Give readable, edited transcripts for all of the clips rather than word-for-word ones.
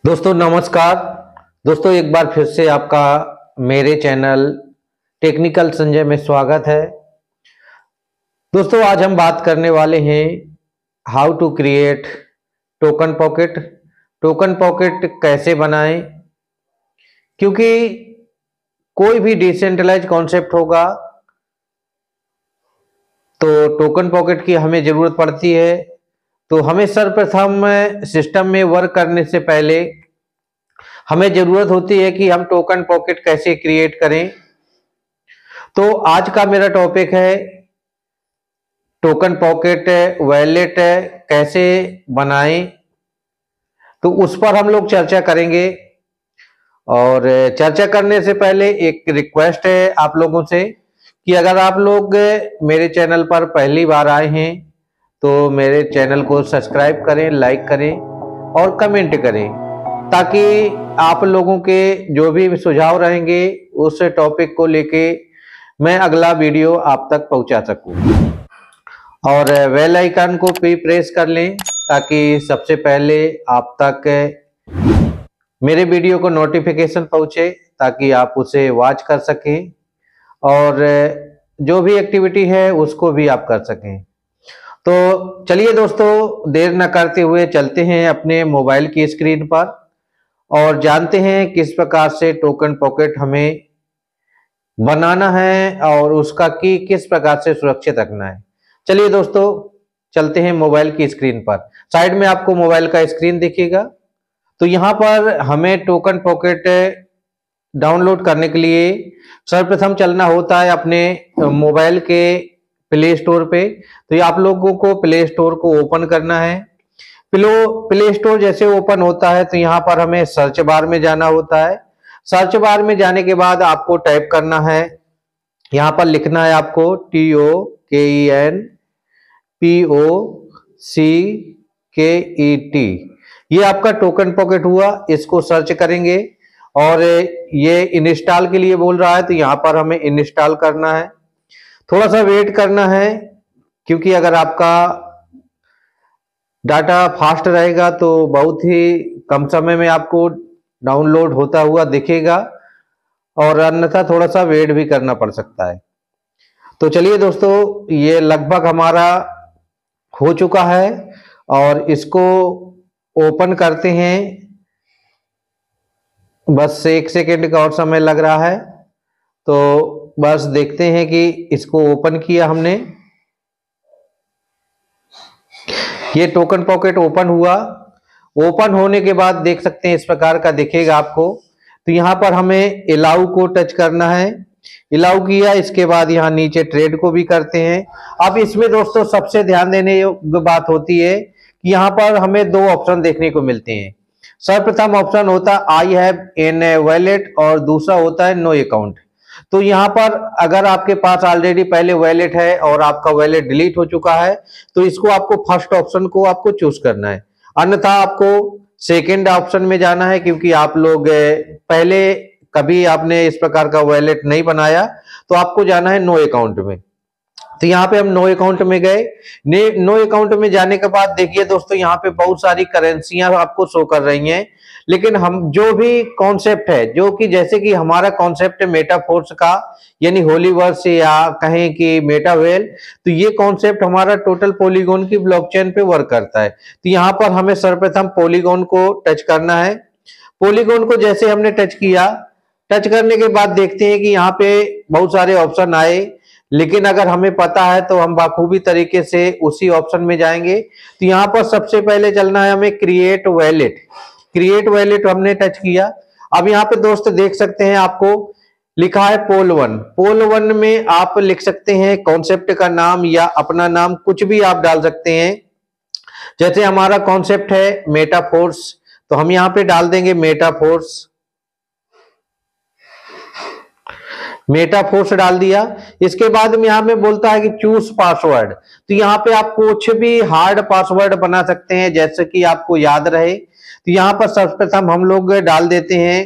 दोस्तों नमस्कार। दोस्तों एक बार फिर से आपका मेरे चैनल टेक्निकल संजय में स्वागत है। दोस्तों आज हम बात करने वाले हैं how to create token pocket. Token pocket कैसे बनाएं, क्योंकि कोई भी डिसेंट्रलाइज कॉन्सेप्ट होगा तो टोकन पॉकेट की हमें जरूरत पड़ती है। तो हमें सर्वप्रथम सिस्टम में वर्क करने से पहले हमें जरूरत होती है कि हम टोकन पॉकेट कैसे क्रिएट करें। तो आज का मेरा टॉपिक है टोकन पॉकेट वॉलेट कैसे बनाएं, तो उस पर हम लोग चर्चा करेंगे। और चर्चा करने से पहले एक रिक्वेस्ट है आप लोगों से कि अगर आप लोग मेरे चैनल पर पहली बार आए हैं तो मेरे चैनल को सब्सक्राइब करें, लाइक करें और कमेंट करें, ताकि आप लोगों के जो भी सुझाव रहेंगे उस टॉपिक को लेके मैं अगला वीडियो आप तक पहुंचा सकूं। और बेल आइकन को भी प्रेस कर लें ताकि सबसे पहले आप तक मेरे वीडियो को नोटिफिकेशन पहुंचे, ताकि आप उसे वॉच कर सकें और जो भी एक्टिविटी है उसको भी आप कर सकें। तो चलिए दोस्तों देर न करते हुए चलते हैं अपने मोबाइल की स्क्रीन पर और जानते हैं किस प्रकार से टोकन पॉकेट हमें बनाना है और उसका की किस प्रकार से सुरक्षित रखना है। चलिए दोस्तों चलते हैं मोबाइल की स्क्रीन पर। साइड में आपको मोबाइल का स्क्रीन दिखेगा। तो यहाँ पर हमें टोकन पॉकेट डाउनलोड करने के लिए सर्वप्रथम चलना होता है अपने मोबाइल के प्ले स्टोर पे। तो ये आप लोगों को प्ले स्टोर को ओपन करना है। प्ले स्टोर जैसे ओपन होता है तो यहाँ पर हमें सर्च बार में जाना होता है। सर्च बार में जाने के बाद आपको टाइप करना है, यहाँ पर लिखना है आपको TOKENPOCKET। ये आपका टोकन पॉकेट हुआ। इसको सर्च करेंगे और ये इंस्टॉल के लिए बोल रहा है, तो यहाँ पर हमें इंस्टॉल करना है। थोड़ा सा वेट करना है, क्योंकि अगर आपका डाटा फास्ट रहेगा तो बहुत ही कम समय में आपको डाउनलोड होता हुआ दिखेगा, और अन्यथा थोड़ा सा वेट भी करना पड़ सकता है। तो चलिए दोस्तों ये लगभग हमारा हो चुका है और इसको ओपन करते हैं। बस 1 सेकेंड का और समय लग रहा है, तो बस देखते हैं कि इसको ओपन किया हमने। ये टोकन पॉकेट ओपन हुआ। ओपन होने के बाद देख सकते हैं इस प्रकार का दिखेगा आपको। तो यहाँ पर हमें अलाउ को टच करना है। अलाउ किया, इसके बाद यहाँ नीचे ट्रेड को भी करते हैं। अब इसमें दोस्तों सबसे ध्यान देने योग्य बात होती है कि यहाँ पर हमें 2 ऑप्शन देखने को मिलते हैं। सर्वप्रथम ऑप्शन होता है आई हैव एन वॉलेट और दूसरा होता है नो अकाउंट। तो यहाँ पर अगर आपके पास ऑलरेडी पहले वॉलेट है और आपका वॉलेट डिलीट हो चुका है तो इसको आपको फर्स्ट ऑप्शन को आपको चूज करना है, अन्यथा आपको सेकेंड ऑप्शन में जाना है, क्योंकि आप लोग पहले कभी आपने इस प्रकार का वॉलेट नहीं बनाया तो आपको जाना है नो अकाउंट में। तो यहाँ पे हम नो अकाउंट में गए। नो अकाउंट में जाने के बाद देखिए दोस्तों यहाँ पे बहुत सारी करेंसियां आपको शो कर रही हैं, लेकिन हम जो भी कॉन्सेप्ट है, जो कि जैसे कि हमारा कॉन्सेप्ट है मेटाफोर्स का, यानी होलीवर्स या कहें कि मेटावेल, तो ये कॉन्सेप्ट हमारा टोटल पॉलीगॉन की ब्लॉकचेन पे वर्क करता है। तो यहाँ पर हमें सर्वप्रथम पॉलीगॉन को टच करना है। पॉलीगॉन को जैसे हमने टच किया, टच करने के बाद देखते हैं कि यहाँ पे बहुत सारे ऑप्शन आए, लेकिन अगर हमें पता है तो हम बाखूबी तरीके से उसी ऑप्शन में जाएंगे। तो यहाँ पर सबसे पहले चलना है हमें क्रिएट वॉलेट। क्रिएट वॉलेट हमने टच किया। अब यहाँ पे दोस्त देख सकते हैं आपको लिखा है पोल 1। पोल 1 में आप लिख सकते हैं कॉन्सेप्ट का नाम या अपना नाम, कुछ भी आप डाल सकते हैं। जैसे हमारा कॉन्सेप्ट है मेटाफोर्स, तो हम यहाँ पे डाल देंगे मेटाफोर्स। मेटाफोर्स डाल दिया। इसके बाद में यहाँ में बोलता है कि चूज पासवर्ड। तो यहाँ पे आप कुछ भी हार्ड पासवर्ड बना सकते हैं जैसे कि आपको याद रहे। तो यहाँ पर सर्वप्रथम हम लोग डाल देते हैं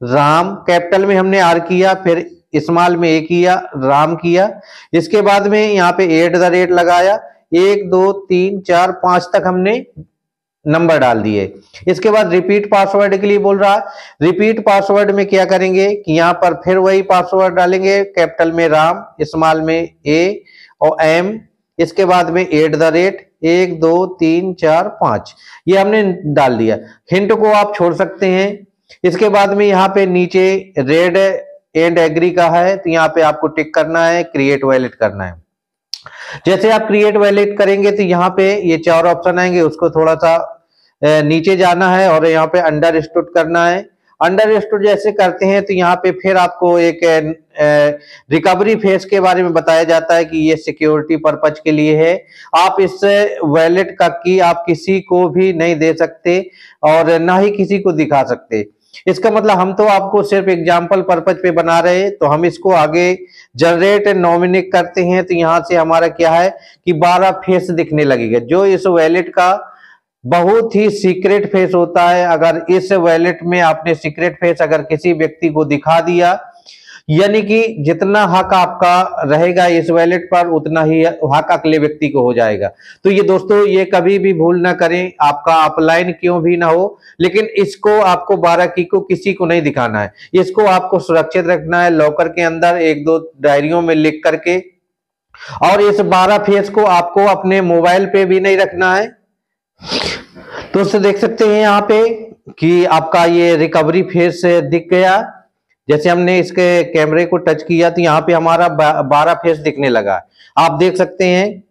राम। कैपिटल में हमने आर किया, फिर स्मॉल में ए किया, राम किया। इसके बाद में यहाँ पे @ लगाया। 1 2 3 4 5 तक हमने नंबर डाल दिए। इसके बाद रिपीट पासवर्ड के लिए बोल रहा है। रिपीट पासवर्ड में क्या करेंगे कि यहाँ पर फिर वही पासवर्ड डालेंगे, कैपिटल में राम, स्मॉल में ए और एम, इसके बाद में @ 1 2 3 4 5 ये हमने डाल दिया। हिंट को आप छोड़ सकते हैं। इसके बाद में यहाँ पे नीचे रेड एंड एग्री का है, तो यहाँ पे आपको टिक करना है, क्रिएट वैलेट करना है। जैसे आप क्रिएट वैलेट करेंगे तो यहाँ पे ये 4 ऑप्शन आएंगे, उसको थोड़ा सा नीचे जाना है और यहाँ पे अंडरस्टूड करना है। अंडरस्टूड जैसे करते हैं तो यहाँ पे फिर आपको एक रिकवरी फेस के बारे में बताया जाता है कि ये सिक्योरिटी पर्पज के लिए है। आप इस वैलेट का की आप किसी को भी नहीं दे सकते और ना ही किसी को दिखा सकते। इसका मतलब हम तो आपको सिर्फ एग्जाम्पल पर्पज पे बना रहे हैं, तो हम इसको आगे जनरेट नॉमिनेट करते हैं। तो यहाँ से हमारा क्या है कि 12 फेस दिखने लगेगा, जो इस वैलेट का बहुत ही सीक्रेट फेस होता है। अगर इस वैलेट में आपने सीक्रेट फेस अगर किसी व्यक्ति को दिखा दिया, यानी कि जितना हक आपका रहेगा इस वैलेट पर उतना ही हक अगले व्यक्ति को हो जाएगा। तो ये दोस्तों ये कभी भी भूल ना करें, आपका अपलाइन क्यों भी ना हो, लेकिन इसको आपको 12 की को किसी को नहीं दिखाना है। इसको आपको सुरक्षित रखना है लॉकर के अंदर 1-2 डायरियों में लिख करके, और इस 12 फेस को आपको अपने मोबाइल पे भी नहीं रखना है। दोस्तों देख सकते हैं यहाँ पे कि आपका ये रिकवरी फेस दिख गया। जैसे हमने इसके कैमरे को टच किया तो यहाँ पे हमारा 12 फेस दिखने लगा, आप देख सकते हैं।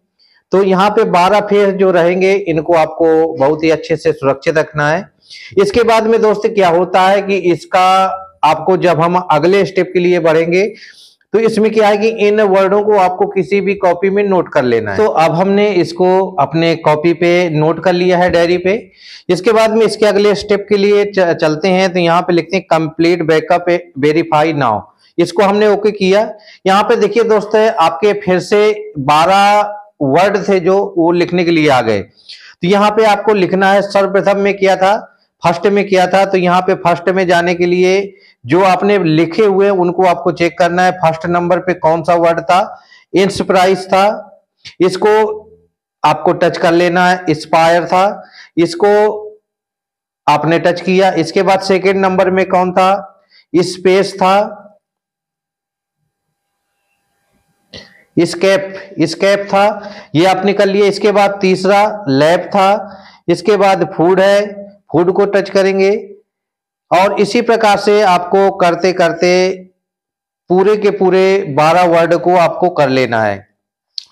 तो यहाँ पे 12 फेस जो रहेंगे इनको आपको बहुत ही अच्छे से सुरक्षित रखना है। इसके बाद में दोस्तों क्या होता है कि इसका आपको जब हम अगले स्टेप के लिए बढ़ेंगे तो इसमें क्या है कि इन वर्डों को आपको किसी भी कॉपी में नोट कर लेना है। तो अब हमने इसको अपने कॉपी पे नोट कर लिया है, डायरी पे। इसके बाद में इसके अगले स्टेप के लिए चलते हैं। तो यहाँ पे लिखते हैं कंप्लीट बैकअप वेरीफाई नाउ, इसको हमने ओके किया। यहाँ पे देखिए दोस्तों आपके फिर से 12 वर्ड थे जो वो लिखने के लिए आ गए। तो यहाँ पे आपको लिखना है, सर्वप्रथम में किया था, फर्स्ट में किया था। तो यहाँ पे फर्स्ट में जाने के लिए जो आपने लिखे हुए उनको आपको चेक करना है। फर्स्ट नंबर पे कौन सा वर्ड था, इंस्प्राइज था, इसको आपको टच कर लेना है। इंस्पायर था, इसको आपने टच किया। इसके बाद सेकंड नंबर में कौन था, स्पेस था, स्केप था, ये आपने कर लिया। इसके बाद तीसरा लैब था, इसके बाद फूड है, फूड को टच करेंगे। और इसी प्रकार से आपको करते करते पूरे के पूरे 12 वर्ड को आपको कर लेना है।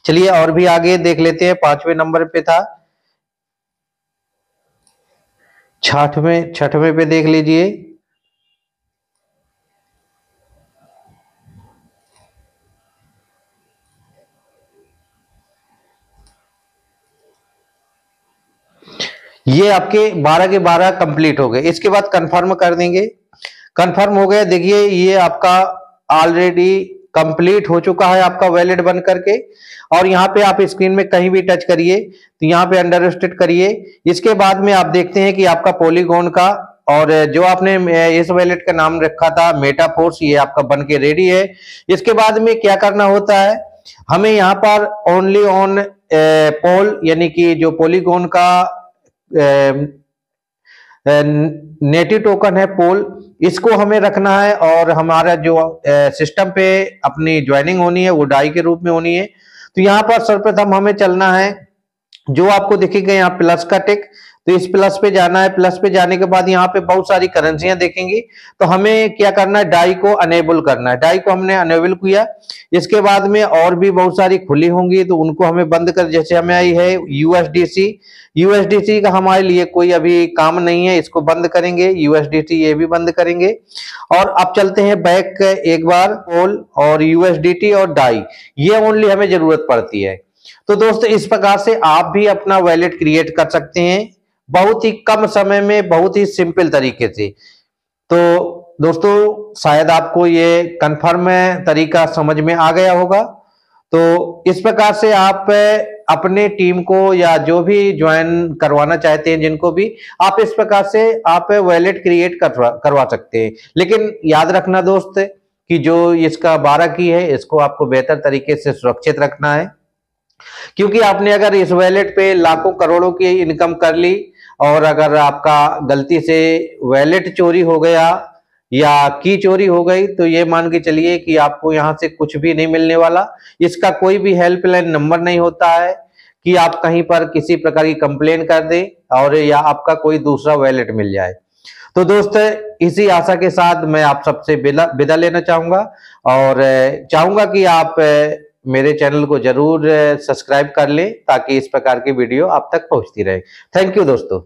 चलिए और भी आगे देख लेते हैं। 5वें नंबर पे था, 6वें पे देख लीजिए। ये आपके 12 के 12 कंप्लीट हो गए। इसके बाद कंफर्म कर देंगे। कंफर्म हो गया, देखिए ये आपका ऑलरेडी कंप्लीट हो चुका है आपका वैलिड बन करके। और यहाँ पे आप स्क्रीन में कहीं भी टच करिए तो यहाँ पे अंडरस्टूड करिए। इसके बाद में आप देखते हैं कि आपका पॉलीगॉन का और जो आपने इस वैलेट का नाम रखा था मेटाफोर्स, ये आपका बन के रेडी है। इसके बाद में क्या करना होता है, हमें यहाँ पर ओनली ऑन पोल यानी कि जो पॉलीगॉन का नेटिव टोकन है पोल, इसको हमें रखना है। और हमारा जो सिस्टम पे अपनी ज्वाइनिंग होनी है वो डाई के रूप में होनी है। तो यहाँ पर सर्वप्रथम हमें चलना है, जो आपको दिखेगा यहाँ प्लस का टिक, तो इस प्लस पे जाना है। प्लस पे जाने के बाद यहाँ पे बहुत सारी करेंसियां देखेंगी, तो हमें क्या करना है, डाई को अनेबल करना है। डाई को हमने अनेबल किया। इसके बाद में और भी बहुत सारी खुली होंगी तो उनको हमें बंद कर, जैसे हमें आई है यूएसडीसी का हमारे लिए कोई अभी काम नहीं है, इसको बंद करेंगे। यूएसडीटी ये भी बंद करेंगे। और अब चलते हैं बैक एक बार, पोल और यूएसडीटी और डाई, ये ओनली हमें जरूरत पड़ती है। तो दोस्तों इस प्रकार से आप भी अपना वैलेट क्रिएट कर सकते हैं बहुत ही कम समय में, बहुत ही सिंपल तरीके से। तो दोस्तों शायद आपको ये कंफर्म तरीका समझ में आ गया होगा। तो इस प्रकार से आप अपने टीम को या जो भी ज्वाइन करवाना चाहते हैं जिनको भी, आप इस प्रकार से आप वैलेट क्रिएट करवा सकते हैं। लेकिन याद रखना दोस्त कि जो इसका 12 की है इसको आपको बेहतर तरीके से सुरक्षित रखना है, क्योंकि आपने अगर इस वैलेट पे लाखों करोड़ों की इनकम कर ली और अगर आपका गलती से वॉलेट चोरी हो गया या की चोरी हो गई तो ये मान के चलिए कि आपको यहाँ से कुछ भी नहीं मिलने वाला। इसका कोई भी हेल्पलाइन नंबर नहीं होता है कि आप कहीं पर किसी प्रकार की कंप्लेन कर दें और या आपका कोई दूसरा वॉलेट मिल जाए। तो दोस्त, इसी आशा के साथ मैं आप सबसे विदा लेना चाहूंगा और चाहूंगा कि आप मेरे चैनल को जरूर सब्सक्राइब कर लें ताकि इस प्रकार की वीडियो आप तक पहुंचती रहे। थैंक यू दोस्तों।